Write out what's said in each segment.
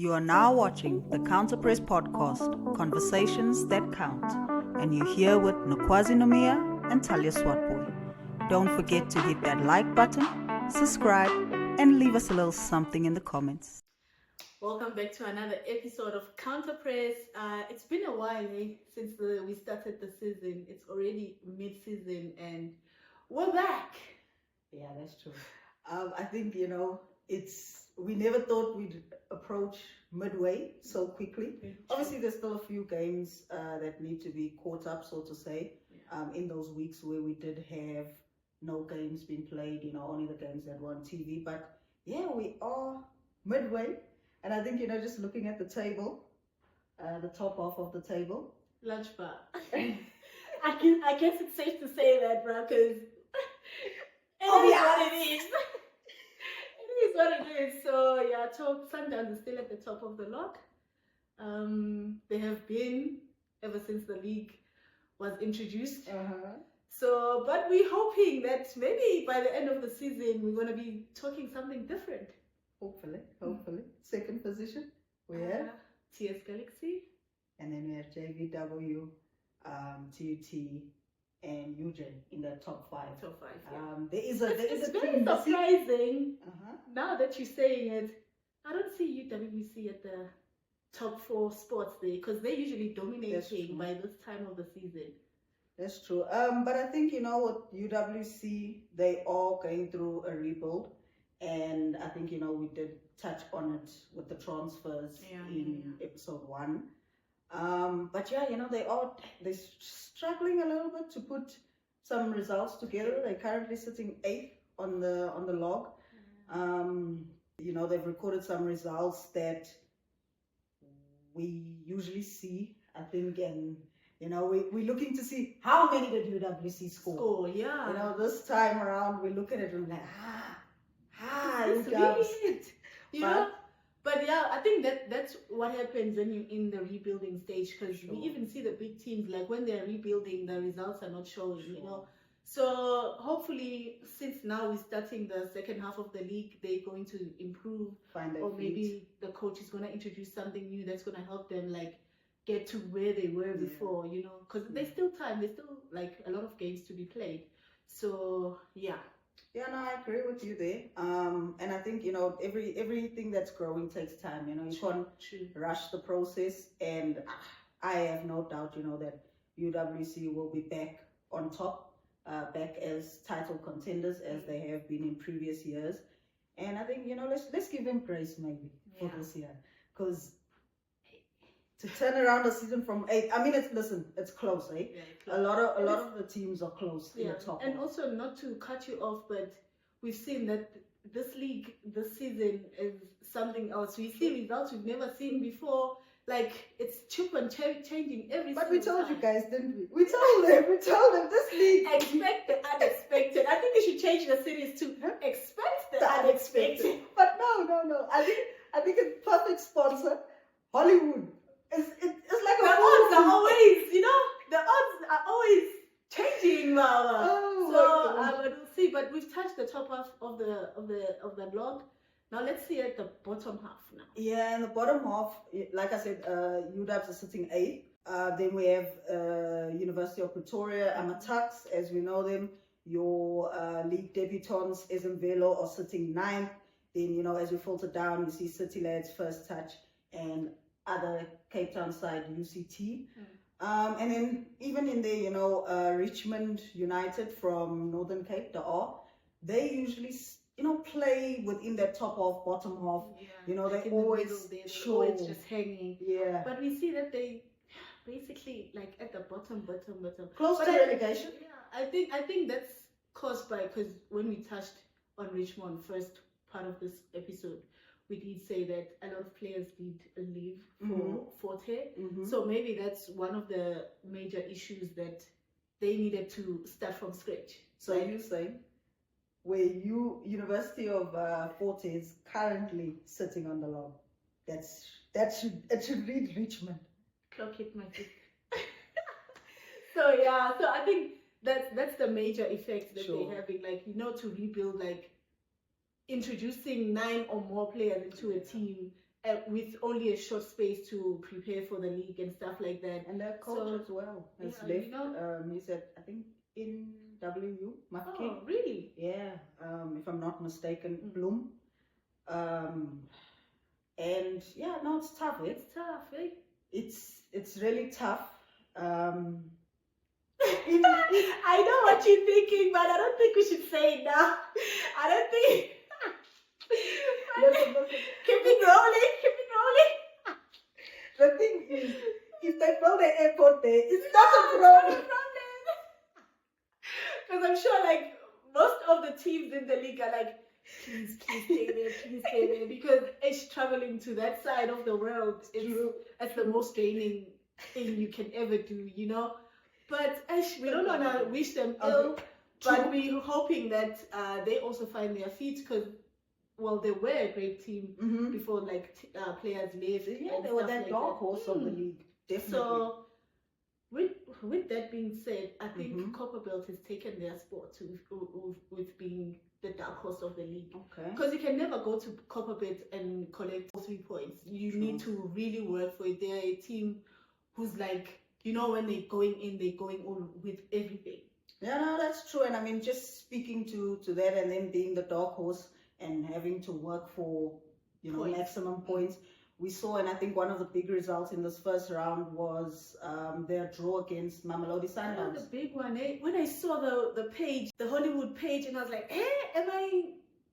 You are now watching the Counterpress podcast, Conversations That Count, and you're here with Nkwazi Nomia and Talia Swatboy. Don't forget to hit that like button, subscribe, and leave us a little something in the comments. Welcome back to another episode of Counterpress. It's been a while since we started the season. It's already mid-season and we're back. Yeah, that's true. I think, we never thought we'd approach midway so quickly. Obviously, there's still a few games that need to be caught up, so to say, in those weeks where we did have no games being played, only the games that were on TV. But yeah, we are midway. And I think, just looking at the table, the top half of the table. Lunch bar. I guess it's safe to say that, bro, because what it is. It is what it is. So, yeah, Sundowns is still at the top of the log. They have been ever since the league was introduced. So, but we're hoping that maybe by the end of the season, we're going to be talking something different. Hopefully. Second position, we have TS Galaxy. And then we have JVW, TUT, and Eugene in the top five. Yeah. It's very surprising now that you're saying it. I don't see UWC at the top 4 spots there because they're usually dominating by this time of the season. That's true. But I think, with UWC, they are going through a rebuild. And I think, we did touch on it with the transfers in episode 1. But yeah, they're struggling a little bit to put some results together. They're currently sitting 8th on the log. They've recorded some results that we usually see, I think, and we're looking to see how many did UWC score. This time around we look at it and we're like, But yeah, I think that's what happens when you're in the rebuilding stage, because we even see the big teams, like when they're rebuilding, the results are not showing, So hopefully, since now we're starting the second half of the league, they're going to improve, or maybe the coach is going to introduce something new that's going to help them get to where they were before, because there's still time, there's still a lot of games to be played. So yeah. Yeah, no, I agree with you there. And I think, everything that's growing takes time. You can't rush the process. And I have no doubt, that UWC will be back on top, back as title contenders as they have been in previous years. And I think, let's give them grace maybe for this year. Because to turn around a season from 8, I mean, it's close, eh? Yeah, close. A lot of the teams are close in the top. And also, not to cut you off, but we've seen that this league, this season, is something else. We see results we've never seen before. It's chip and changing every. But we told you guys, didn't we? We told them this league. Expect the unexpected. I think they should change the series to expect the unexpected. But no. I think it's perfect sponsor. Hollywood. It's like the odds are always, the odds are always changing, Mama. We'll see. But we've touched the top half of the blog. Now let's see at the bottom half now. Yeah, in the bottom half, like I said, UWs are sitting 8th. Then we have University of Pretoria, Amatucks, as we know them. Your league debutants, Ezemvelo, are sitting 9th. Then, as we filter down, you see City Lads, First Touch, and other Cape Town side, UCT. And then even in there, Richmond United from Northern Cape, the R, they usually, play within that top half, bottom half. They always always just hanging. Yeah. But we see that they basically at the bottom. Close to relegation. Yeah, I think that's caused by, because when we touched on Richmond first part of this episode, we did say that a lot of players did leave for Forte. So maybe that's one of the major issues, that they needed to start from scratch. So you're saying where University of Forte is currently sitting on the log, it should read Richmond. Clock hit my feet. So I think that's the major effect that they're having, to rebuild, introducing 9 or more players into a team with only a short space to prepare for the league and stuff like that. And their coach as well has left. He's at, I think, in WU, Oh, really? Yeah, if I'm not mistaken, Bloom. And yeah, no, it's tough. It's tough, eh? It's really tough. I know what you're thinking, but I don't think we should say it now. I don't think. Listen. Keep it rolling. The thing is, if they build an airport there, it's not a problem. Because I'm sure, like, most of the teams in the league are like, please stay there, because traveling to that side of the world it's the most draining thing you can ever do, you know. But we don't want to wish them ill, but we're hoping that they also find their feet, because they were a great team before, like, players left. Yeah, they were that dark horse of the league, definitely. So with that being said, I think Copperbelt has taken their spot with being the dark horse of the league. Okay. Because you can never go to Copperbelt and collect 3 points. You need to really work for it. They're a team who's like, you know, when they're going on with everything. Yeah, no, that's true. And I mean, just speaking to that, and then being the dark horse and having to work for, you know, maximum points. We saw, and I think one of the big results in this first round was their draw against Mamelodi Sundowns. That was the big one, eh? When I saw the page, the Hollywood page, and I was like, is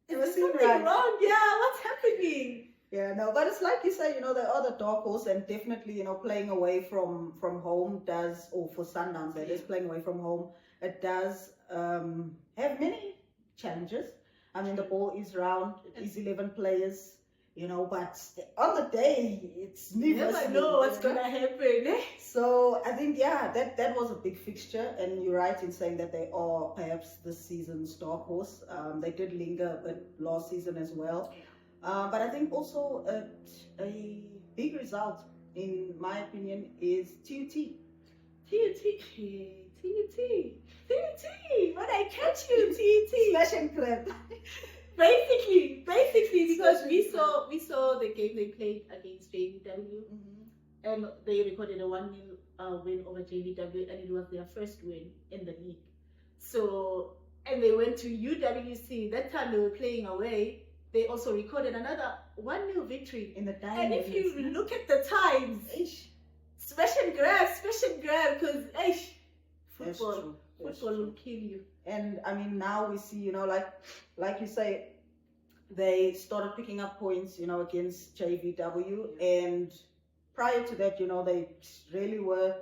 there something wrong? Yeah, what's happening? Yeah, no, but it's like you say, you know, the other dark horse, and definitely, you know, playing away from home does, or for Sundowns, that is playing away from home, it does have many challenges. I mean, the ball is round, it is 11 players. You know, but on the day, it's never. You never know what's gonna happen. Eh? So I think, yeah, that was a big fixture, and you're right in saying that they are perhaps this season's dark horse. They did linger a bit last season as well, but I think also a big result, in my opinion, is TUT. When I catch you, TUT. Smash and grab. Basically, because we saw the game they played against JVW, and they recorded a 1-0 win over JVW, and it was their first win in the league. So, and they went to UWC. That time they were playing away. They also recorded another 1-0 victory In the time. And if you look at the times, smash and grab, because football will kill you. And I mean, now we see, you know, like you say, they started picking up points, you know, against JVW, and prior to that, you know, they really were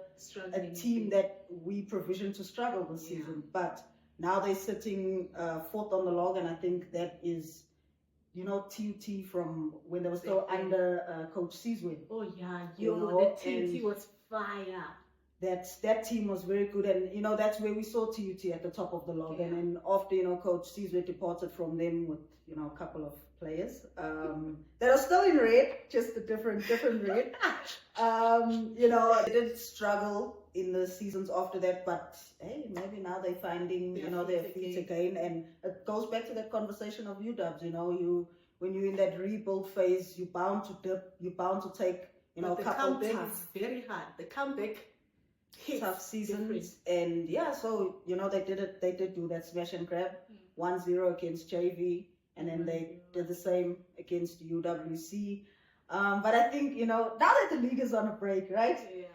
a team that we provisioned to struggle this season. But now they're sitting fourth on the log, and I think that is, you know, TUT from when they were still under Coach Sizwe. Oh yeah, the TUT was fire. That team was very good, and you know, that's where we saw TUT at the top of the log. And then after, you know, Coach Sizwe departed from them with, you know, a couple of players that are still in red, just a different red. You know, they did struggle in the seasons after that, but hey, maybe now they're finding, you know, their feet again. And it goes back to that conversation of UWs. You know, when you're in that rebuild phase, you're bound to dip, you're bound to take, you know, a couple of the comeback is very hard. The comeback. Tough seasons, and yeah, so you know, they did do that smash and grab 1-0 against JV, and then they did the same against UWC. But I think, you know, now that the league is on a break, right? Yeah.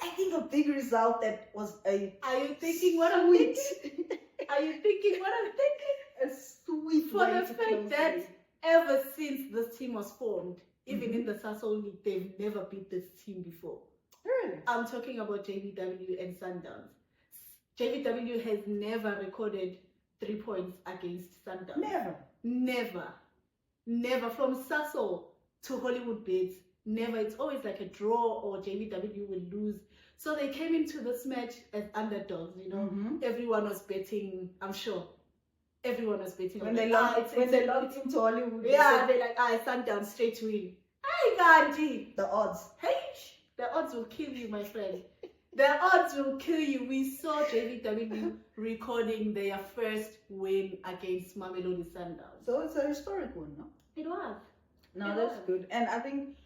I think a big result that was a. Are you thinking what I'm thinking? Are you thinking what I'm thinking? A sweet. For the fact that ever since this team was formed, even in the Sasol League, they've never beat this team before. Really? I'm talking about JVW and Sundowns. JVW has never recorded 3 points against Sundowns. Never. From Sasol to Hollywood Beds, never. It's always like a draw, or JVW will lose. So they came into this match as underdogs, you know. Everyone was betting, I'm sure. Everyone was betting. When they logged into Hollywood. Yeah, they're like, Sundowns straight to win. Gandhi. The odds. Hey! The odds will kill you, my friend. The odds will kill you. We saw JVW recording their first win against Mamelodi Sundowns. So it's a historic one, no? It was. No, that's good. And I think,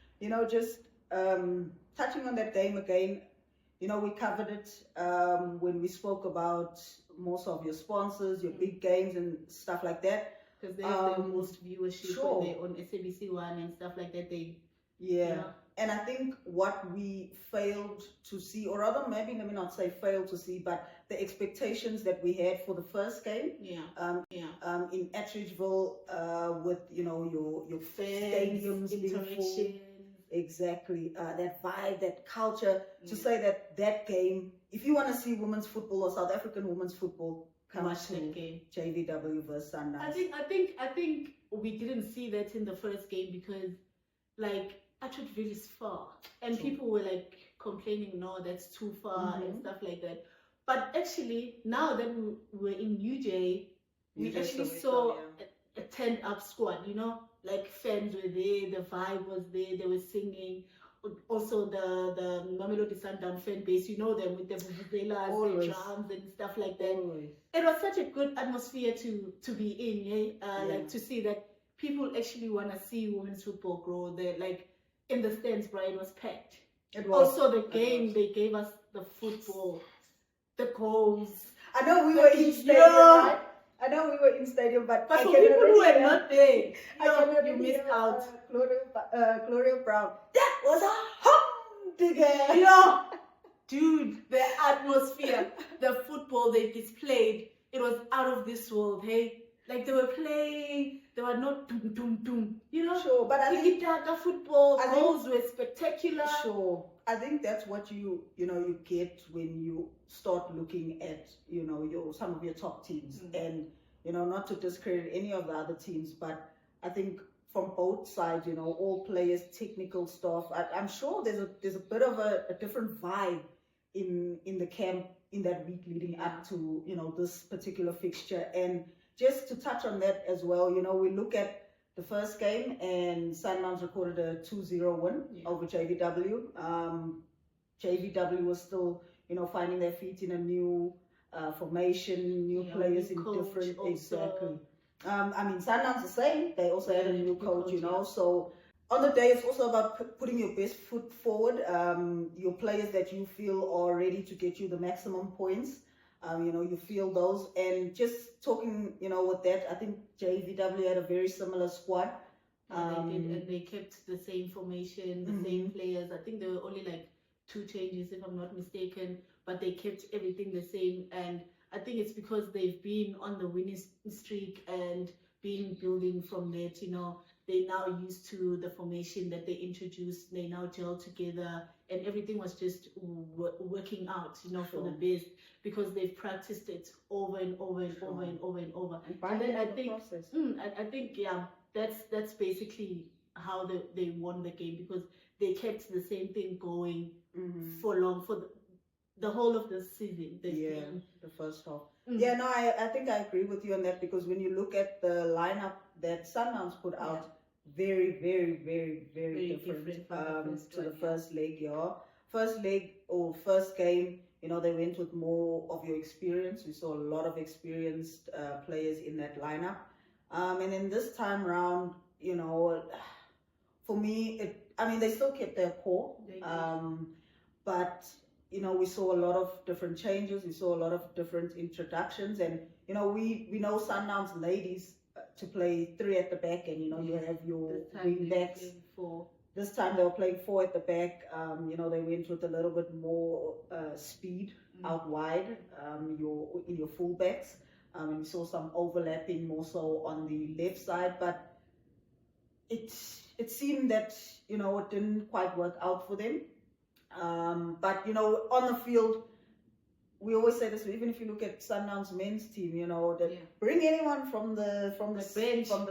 just touching on that game again, we covered it when we spoke about most of your sponsors, your big games and stuff like that. Because they have the most viewership sure. when they're on SABC One and stuff like that. Yeah. And I think what we failed to see, or rather maybe let me not say failed to see, but the expectations that we had for the first game in Attridgeville with, your fans, stadiums being full. Exactly. That vibe, that culture, to say that game, if you want to see women's football or South African women's football, come watch to that game. JVW versus Sundowns. I think we didn't see that in the first game because Attridgeville is far, and people were complaining, no, that's too far and stuff like that. But actually, now that we were in UJ, we actually saw a turned-up squad. Fans were there, the vibe was there, they were singing. Also, the Mamelodi Sundowns fan base, them with the vuvuzelas, the drums and stuff like that. Always. It was such a good atmosphere to be in, to see that people actually want to see women's football grow. They're in the stands, Brian, it was packed. It was. Also, the game, they gave us the football, the goals. I know we were in stadium, right? I know we were in stadium, but for people who were not there, you missed out. Gloria Brown. That was a humdinger. Dude, the atmosphere, the football they displayed, it was out of this world, hey? They were playing, they were not doom, doom, doom, Sure, but I think the football goals were spectacular. Sure. I think that's what you get when you start looking at, some of your top teams. And, not to discredit any of the other teams, but I think from both sides, all players, technical staff, I'm sure there's a bit of a different vibe in the camp in that week leading up to, this particular fixture. And just to touch on that as well, we look at the first game and Sundowns recorded a 2-0 win over JVW. JVW was still, finding their feet in a new formation, new players in different, also. Exactly. Sundowns the same. They also had a new coach, so on the day it's also about putting your best foot forward, your players that you feel are ready to get you the maximum points. You feel those, and just talking, with that, I think JVW had a very similar squad. They did, and they kept the same formation, the same players. I think there were only 2 changes, if I'm not mistaken, but they kept everything the same. And I think it's because they've been on the winning streak and been building from that. They're now used to the formation that they introduced. They now gel together, and everything was just working out, for the best, because they've practiced it over and over and over and over and over. And then I think, that's basically how they won the game, because they kept the same thing going for the whole of the season. The first half. I think I agree with you on that, because when you look at the lineup that Sundowns put out, very, very, very, very different to the first leg. First leg or first game, they went with more of your experience. We saw a lot of experienced players in that lineup. And then this time round, for me, they still kept their core. But, we saw a lot of different changes. We saw a lot of different introductions. And, we know Sundowns Ladies to play 3 at the back, and, you have your wing backs. This time they were playing 4 at the back. They went with a little bit more speed out wide, in your fullbacks. And we saw some overlapping more so on the left side, but it seemed that, it didn't quite work out for them. But, on the field, we always say this, even if you look at Sundowns men's team, bring anyone from the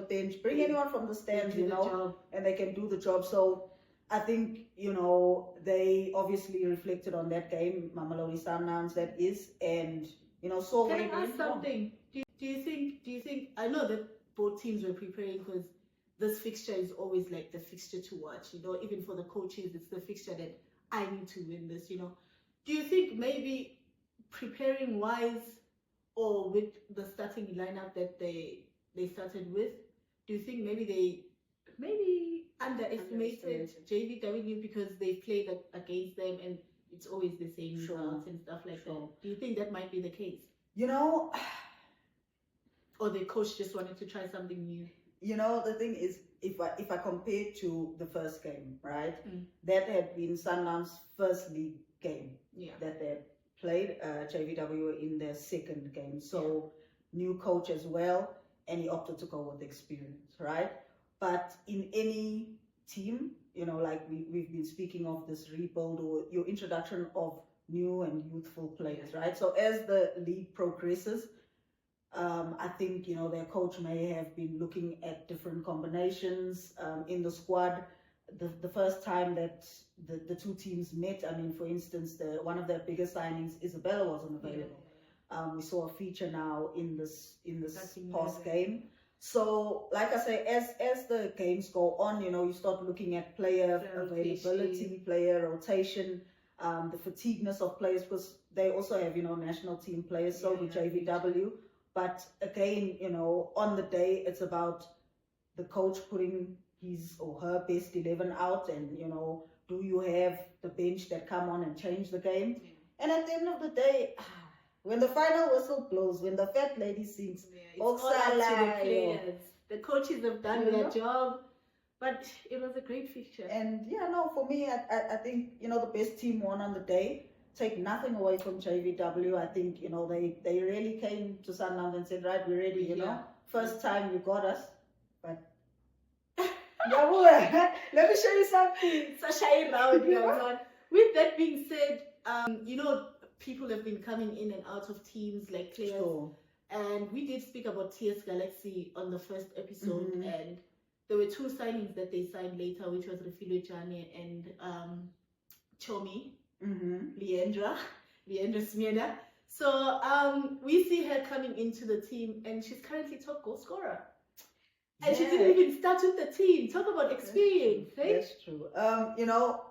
bench, bring anyone from the stands, and they can do the job. So I think, they obviously reflected on that game, Mamelodi Sundowns, that is, and, so can I ask something? Do you think, I know that both teams were preparing, because this fixture is always the fixture to watch, even for the coaches, it's the fixture that I need to win this, Do you think maybe preparing wise, or with the starting lineup that they started with, do you think maybe underestimated JVW because they played against them and it's always the same results and stuff like that. Do you think that might be the case? You know, or the coach just wanted to try something new? You know, the thing is, if I compare to the first game, right, that had been Sundowns' first league game that they had played JVW in their second game. So new coach as well, and he opted to go with experience, right? But in any team, you know, like we've been speaking of this rebuild or your introduction of new and youthful players, right? So as the league progresses, I think, you know, their coach may have been looking at different combinations in the squad. The first time that the two teams met, I mean, for instance, one of their biggest signings, Isabella, wasn't available. We saw a feature now in this past game. So, like I say, as the games go on, you know, you start looking at player availability, player rotation, the fatigueness of players, because they also have, you know, national team players, so do JVW. But again, you know, on the day, it's about the coach putting his or her best 11 out, and, you know, do you have the bench that come on and change the game? And at the end of the day, when the final whistle blows, when the fat lady sings, it's all up to the players. The coaches have done their job, but it was a great fixture. And for me, I think, you know, the best team won on the day. Take nothing away from JVW. I think, you know, they really came to Sundowns and said, right, we're ready, you know. First time you got us, but let me show you something. With that being said, you know, people have been coming in and out of teams like players. And we did speak about TS Galaxy on the first episode, and there were two signings that they signed later, which was Refilwe Jane and Chomi, Leandra Smeda. So we see her coming into the team, and she's currently top goal scorer. And she didn't even start with the team. Talk about experience, right? That's true. You know,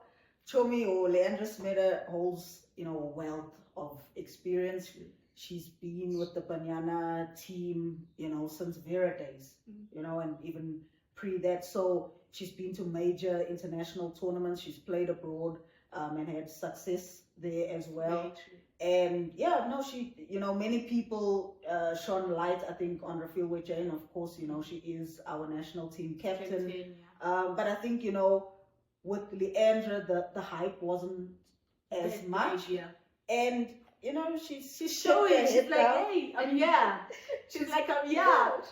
Chomi or Leandra Smeda holds, you know, a wealth of experience. She's been with the Banyana team, you know, since Vera days, you know, and even pre that. So she's been to major international tournaments. She's played abroad and had success there as well. And she, you know, many people shone light, I think, on Refilwe Jane. Of course, you know, she is our national team captain. But I think, you know, with Leandra, the hype wasn't as much. And, you know, she's showing. She's like, hey, I'm here. She's like, I'm here.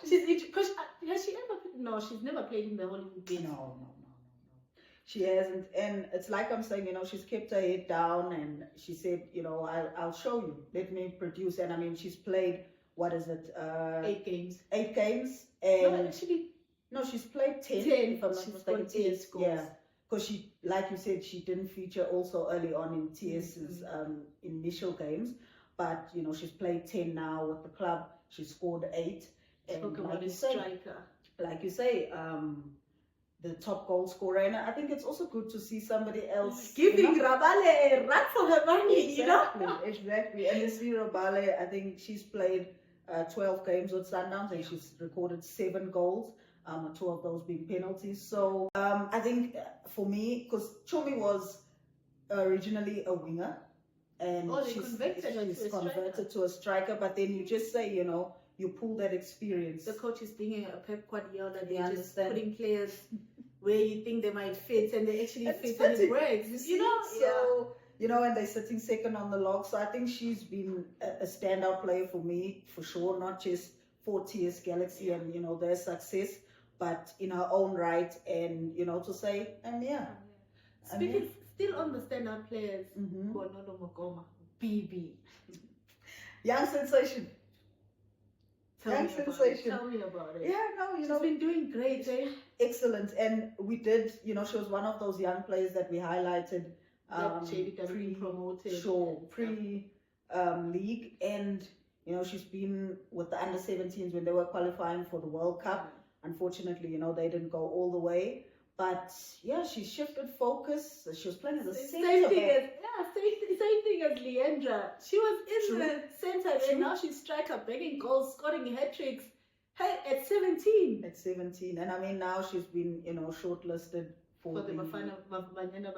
Because has she ever? No, she's never played in the Hollywood Games. No. She hasn't. And it's like I'm saying, you know, she's kept her head down, and she said, you know, I'll show you. Let me produce. And I mean, she's played, what is it? 8 games. 8 games. And no, she's played 10. 10. If I'm not mistaken, 10 scores. Yeah. Because she, like you said, she didn't feature also early on in TS's initial games. But, you know, she's played 10 now with the club. She scored 8. And like you say, like you say, the top goal scorer. And I think it's also good to see somebody else giving Rabale a run for her money, you know? Exactly. And you see Rabale, I think she's played 12 games with Sundowns, and she's recorded 7 goals. 2 of those being penalties. So I think for me, because Chomi was originally a winger, and she's converted to a striker, but then you just say, you know, you pull that experience. The coach is being a Pep Guardiola. They're just putting players where you think they might fit, and they actually fit, and it works. You know, so you know, and they're sitting second on the log. So I think she's been a standout player for me, for sure. Not just for TS Galaxy and, you know, their success, but in her own right, and, you know, to say, and Speaking still on the standout players, Bonono Mokoma, BB, young sensation. Tell me about it. Yeah, no, you know, she's been doing great, eh? Excellent. And we did, you know, she was one of those young players that we highlighted. Promoted. Sure, pre-league. And, you know, she's been with the under-17s when they were qualifying for the World Cup. Unfortunately, you know, they didn't go all the way. But, yeah, she shifted focus. She was playing as a same thing as Leandra. She was in the center, and now she's striker, banging goals, scoring hat-tricks. Hey, at 17. At 17. And I mean, now she's been, shortlisted For the Bafana Banyana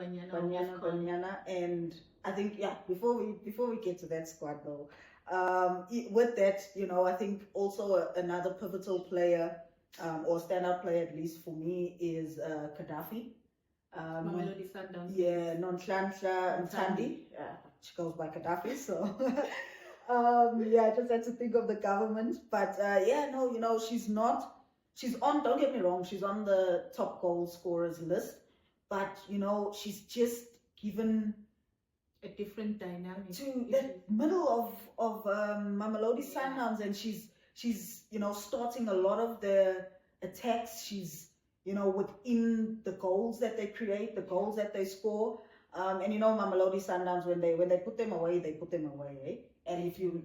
Banyana. And I think, before we get to that squad though, with that, I think also another pivotal player, or standout player at least for me, is Gaddafi. Mamelodi Sundowns. Yeah, Nonhlanhla Mthandi. She goes by Gaddafi, so I just had to think of the government. But she's on, don't get me wrong, she's on the top goal scorers list, but she's just given a different dynamic to the middle of Mamelodi Sundowns, and she's starting a lot of the attacks. She's within the goals that they create, the goals that they score. And Mamelodi Sundowns, when they put them away, they put them away. Eh? And if you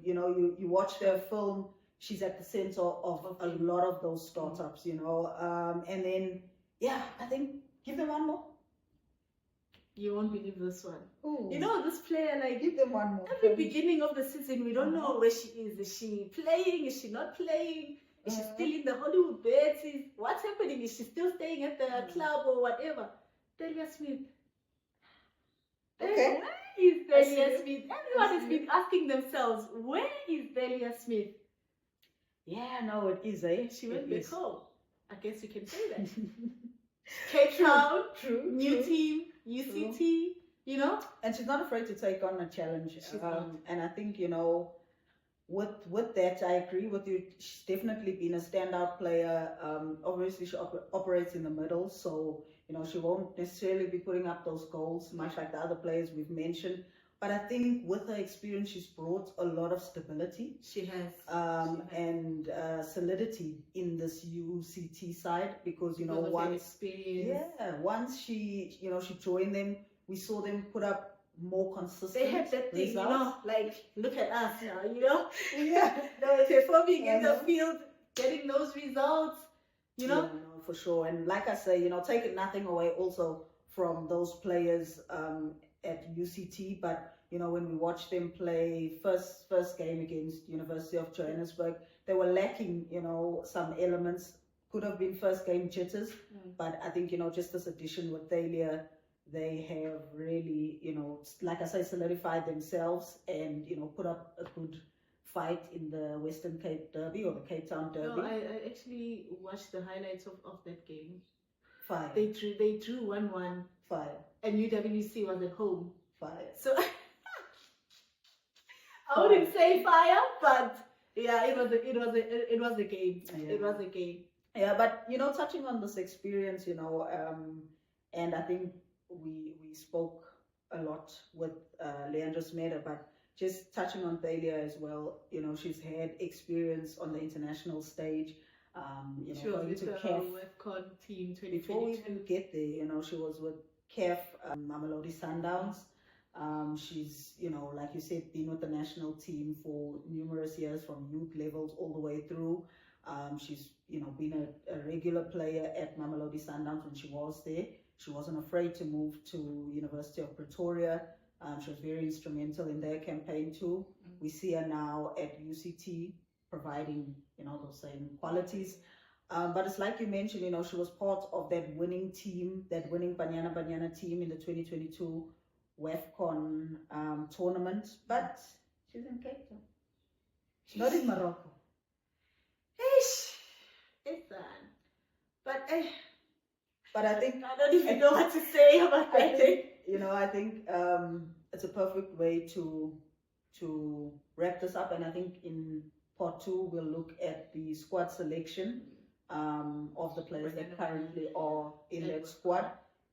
watch their film, she's at the center of a lot of those startups. And then I think give them one more. You won't believe this one. Ooh. This player, like, give them one more. Every beginning of the season, we don't know where she is. Is she playing? Is she not playing? Is she still in the Hollywood beds? What's happening? Is she still staying at the club or whatever? Delia Smith. Okay. Where is Delia Smith? Everyone has been asking themselves, where is Delia Smith? Yeah, no, it is, eh? She went back home. I guess you can say that. Cape Town, new team, UCT, And she's not afraid to take on a challenge. And I think, with that, I agree with you. She's definitely been a standout player. Obviously, she operates in the middle, so she won't necessarily be putting up those goals, much like the other players we've mentioned. But I think with her experience, she's brought a lot of stability. She has. And solidity in this UCT side, because once she joined them, we saw them put up more consistent. They had that thing, results. like, look at us now, They're performing in the field, getting those results, Yeah, no, for sure. And like I say, taking nothing away also from those players at UCT, but when we watched them play first game against University of Johannesburg, they were lacking, some elements. Could have been first game jitters, but I think just this addition with Thalia, they have really, like I say, solidified themselves and put up a good fight in the Western Cape Derby or the Cape Town Derby. No, I actually watched the highlights of that game. Fire. They drew 1-1. Fire. And UWC was at home. Fire. So I wouldn't say fire, but it was a game. Yeah. It was a game. Yeah, but touching on this experience, and I think we spoke a lot with Leandra Smeda, but just touching on Thalia as well, she's had experience on the international stage. She was with the WAFCON team 2022. Before we even get there, she was with CAF, Mamelodi Sundowns. She's, like you said, been with the national team for numerous years, from youth levels all the way through. She's, been a regular player at Mamelodi Sundowns when she was there. She wasn't afraid to move to University of Pretoria. She was very instrumental in their campaign too. We see her now at UCT providing, those same qualities. But it's like you mentioned, she was part of that winning team, that winning Banyana team in the 2022 WAFCON tournament. But she's in Cape Town. She's not in Morocco. It's But I think I don't even know what to say about that. I think it's a perfect way to wrap this up. And I think in part 2 we'll look at the squad selection of the players that currently are in that squad,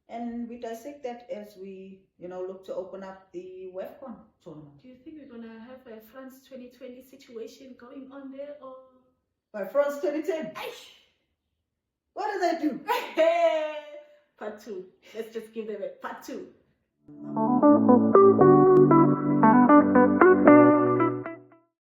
and we dissect that as we look to open up the WAFCON tournament. Do you think we're gonna have a France 2020 situation going on there, or by France 2010? What do they do? Part 2. Let's just give them a part 2.